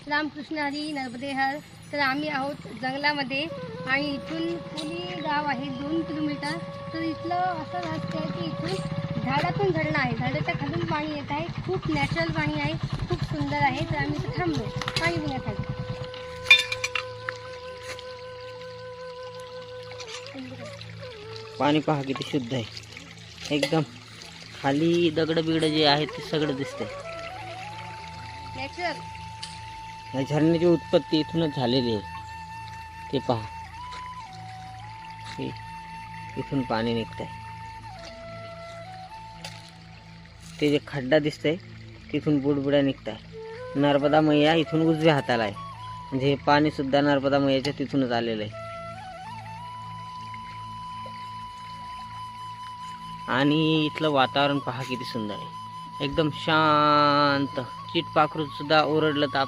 रामकृष्ण हरी नर्मदे हर. तर आम्ही आहोत जंगलामध्ये आणि इथून पुली गाव आहे 2 किलोमीटर. तर इथलं असं रस्ते आहे की इथून झाडातून झरणं आहे, झाडाच्या खालून पाणी येत आहे. खूप नॅचरल पाणी आहे, खूप सुंदर आहे. तर आम्ही इथं थांबलो पाणी पिण्यासाठी. पाणी पहा किती शुद्ध आहे, एकदम खाली दगड बिगड जे आहेत ते सगळं दिसतंय. नॅचरल या झरण्याची उत्पत्ती इथूनच झालेली आहे. ते पहा, हे इथून पाणी निघतंय. ते जे खड्डा दिसतंय तिथून बुडबुड्या निघताय. नर्मदा मैया इथून उजव्या हाताला आहे, म्हणजे हे पाणी सुद्धा नर्मदा मैयाच्या तिथूनच आलेलं आहे. आणि इथलं वातावरण पहा किती सुंदर आहे, एकदम शांत. चिटपाखरू सुद्धा ओरडलं तर